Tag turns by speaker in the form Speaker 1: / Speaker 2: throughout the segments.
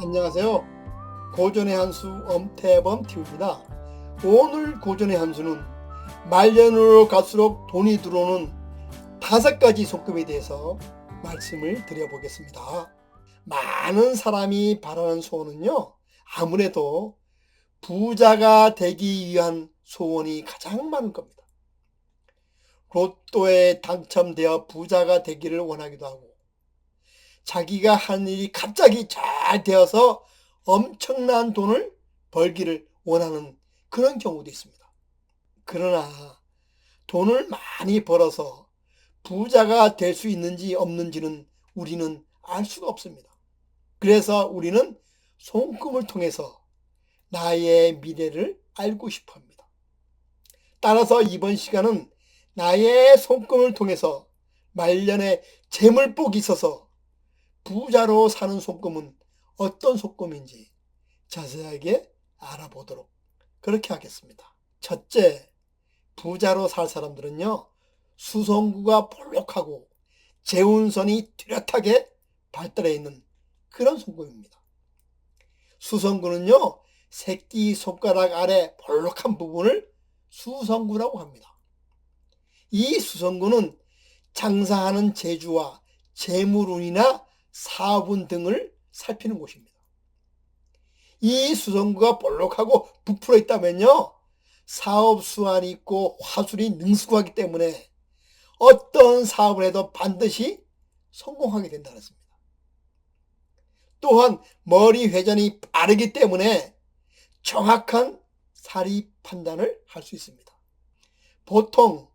Speaker 1: 안녕하세요. 고전의 한수 엄태범 TV입니다. 오늘 고전의 한수는 말년으로 갈수록 돈이 들어오는 5가지 속금에 대해서 말씀을 드려보겠습니다. 많은 사람이 바라는 소원은요, 아무래도 부자가 되기 위한 소원이 가장 많은 겁니다. 로또에 당첨되어 부자가 되기를 원하기도 하고, 자기가 한 일이 갑자기 잘 되어서 엄청난 돈을 벌기를 원하는 그런 경우도 있습니다. 그러나 돈을 많이 벌어서 부자가 될 수 있는지 없는지는 우리는 알 수가 없습니다. 그래서 우리는 손금을 통해서 나의 미래를 알고 싶어 합니다. 따라서 이번 시간은 나의 손금을 통해서 말년에 재물복이 있어서 부자로 사는 손금은 어떤 손금인지 자세하게 알아보도록 그렇게 하겠습니다. 첫째, 부자로 살 사람들은요, 수성구가 볼록하고 재운선이 뚜렷하게 발달해 있는 그런 손금입니다. 수성구는요, 새끼 손가락 아래 볼록한 부분을 수성구라고 합니다. 이 수성구는 장사하는 재주와 재물운이나 사업운 등을 살피는 곳입니다. 이 수성구가 볼록하고 부풀어 있다면요, 사업 수완이 있고 화술이 능숙하기 때문에 어떤 사업을 해도 반드시 성공하게 된다는 것입니다. 또한 머리 회전이 빠르기 때문에 정확한 사리 판단을 할 수 있습니다. 보통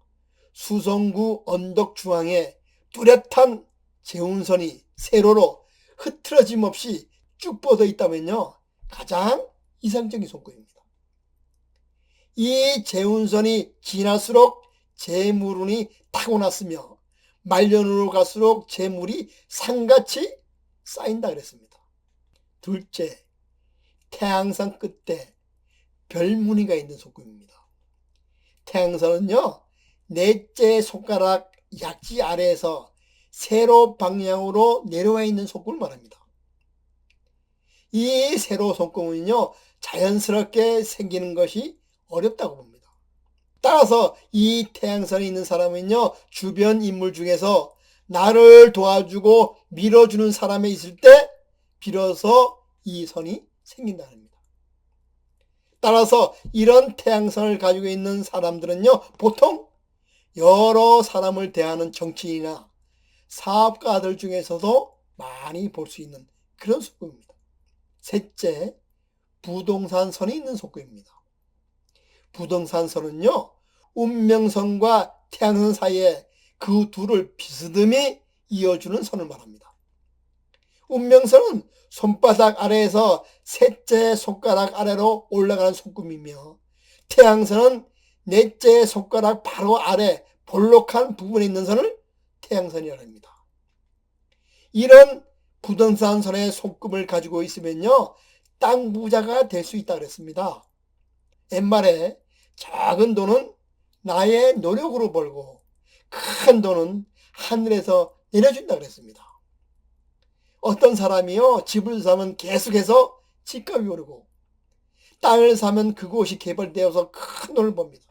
Speaker 1: 수성구 언덕 중앙에 뚜렷한 재운선이 세로로 흐트러짐 없이 쭉 뻗어 있다면요, 가장 이상적인 손금입니다. 이 재운선이 지날수록 재물운이 타고났으며 말년으로 갈수록 재물이 산같이 쌓인다 그랬습니다. 둘째, 태양선 끝에 별무늬가 있는 손금입니다. 태양선은요, 넷째 손가락 약지 아래에서 세로 방향으로 내려와 있는 손금을 말합니다. 이 세로 손금은요, 자연스럽게 생기는 것이 어렵다고 봅니다. 따라서 이 태양선이 있는 사람은요, 주변 인물 중에서 나를 도와주고 밀어주는 사람이 있을 때 비로소 이 선이 생긴다는 겁니다. 따라서 이런 태양선을 가지고 있는 사람들은요, 보통 여러 사람을 대하는 정치인이나 사업가들 중에서도 많이 볼 수 있는 그런 손금입니다. 셋째, 부동산선이 있는 손금입니다. 부동산선은요, 운명선과 태양선 사이에 그 둘을 비스듬히 이어주는 선을 말합니다. 운명선은 손바닥 아래에서 셋째 손가락 아래로 올라가는 손금이며, 태양선은 넷째 손가락 바로 아래 볼록한 부분에 있는 선을 태양선이라고 합니다. 이런 부동산선의 손금을 가지고 있으면요, 땅 부자가 될 수 있다고 그랬습니다. 옛말에 작은 돈은 나의 노력으로 벌고 큰 돈은 하늘에서 내려준다고 그랬습니다. 어떤 사람이요, 집을 사면 계속해서 집값이 오르고 땅을 사면 그곳이 개발되어서 큰 돈을 법니다.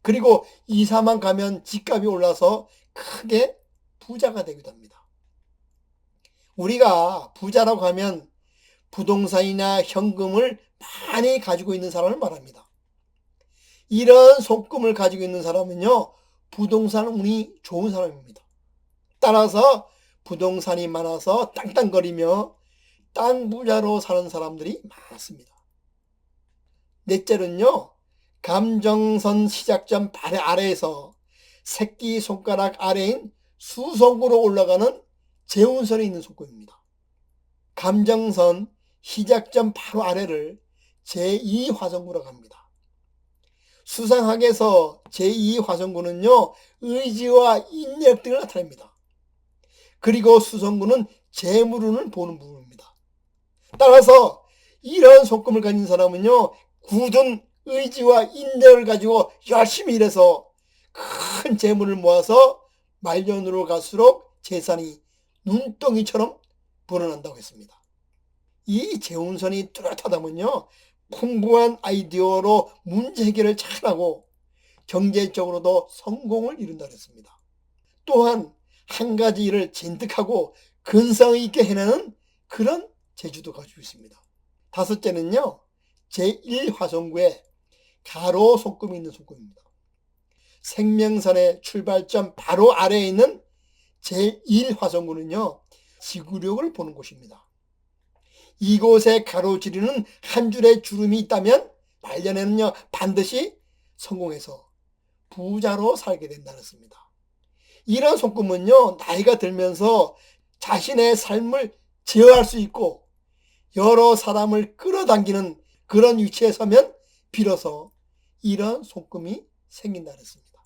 Speaker 1: 그리고 이사만 가면 집값이 올라서 크게 부자가 되기도 합니다. 우리가 부자라고 하면 부동산이나 현금을 많이 가지고 있는 사람을 말합니다. 이런 손금을 가지고 있는 사람은요, 부동산 운이 좋은 사람입니다. 따라서 부동산이 많아서 땅땅거리며 땅 부자로 사는 사람들이 많습니다. 넷째는요, 감정선 시작점 바로 아래에서 새끼 손가락 아래인 수성구로 올라가는 재운선이 있는 손금입니다. 감정선 시작점 바로 아래를 제2화성구라고 합니다. 수상학에서 제2화성구는요, 의지와 인내력 등을 나타냅니다. 그리고 수성구는 재물운을 보는 부분입니다. 따라서 이런 손금을 가진 사람은요, 굳은 의지와 인내를 가지고 열심히 일해서 큰 재물을 모아서 말년으로 갈수록 재산이 눈덩이처럼 불어난다고 했습니다. 이 재운선이 뚜렷하다면요, 풍부한 아이디어로 문제 해결을 잘하고 경제적으로도 성공을 이룬다 그랬습니다. 또한 한 가지 일을 진득하고 근성 있게 해내는 그런 재주도 가지고 있습니다. 다섯째는요, 제1화성구에 가로 손금이 있는 손금입니다. 생명선의 출발점 바로 아래에 있는 제1화성구는요, 지구력을 보는 곳입니다. 이곳에 가로지르는 한 줄의 주름이 있다면 말년에는요, 반드시 성공해서 부자로 살게 된다는 것입니다. 이런 손금은요, 나이가 들면서 자신의 삶을 제어할 수 있고 여러 사람을 끌어당기는 그런 위치에 서면 비로소 이런 손금이 생긴다는 것입니다.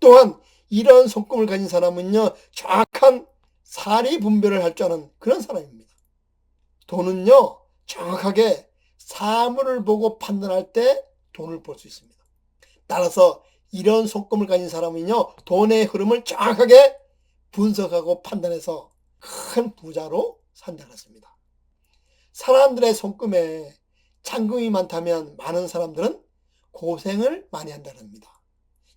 Speaker 1: 또한 이런 손금을 가진 사람은요, 정확한 사리 분별을 할 줄 아는 그런 사람입니다. 돈은요, 정확하게 사물을 보고 판단할 때 돈을 벌 수 있습니다. 따라서 이런 손금을 가진 사람은요, 돈의 흐름을 정확하게 분석하고 판단해서 큰 부자로 산다는 것입니다. 사람들의 손금에 잔금이 많다면 많은 사람들은 고생을 많이 한다는 겁니다.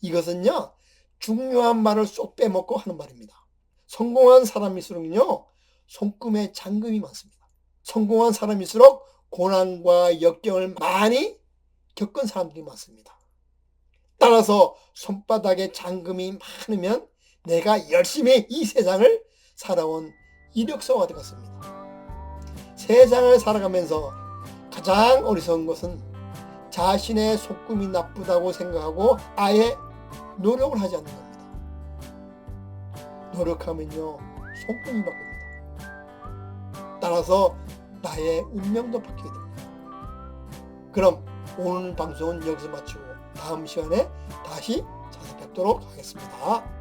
Speaker 1: 이것은요, 중요한 말을 쏙 빼먹고 하는 말입니다. 성공한 사람일수록요, 손금에 잔금이 많습니다. 성공한 사람일수록 고난과 역경을 많이 겪은 사람들이 많습니다. 따라서 손바닥에 잔금이 많으면 내가 열심히 이 세상을 살아온 이력서가 되었습니다. 세상을 살아가면서 가장 어리석은 것은 자신의 손금이 나쁘다고 생각하고 아예 노력을 하지 않는 겁니다. 노력하면요, 손금이 바뀝니다. 따라서 나의 운명도 바뀌게 됩니다. 그럼 오늘 방송은 여기서 마치고 다음 시간에 다시 찾아뵙도록 하겠습니다.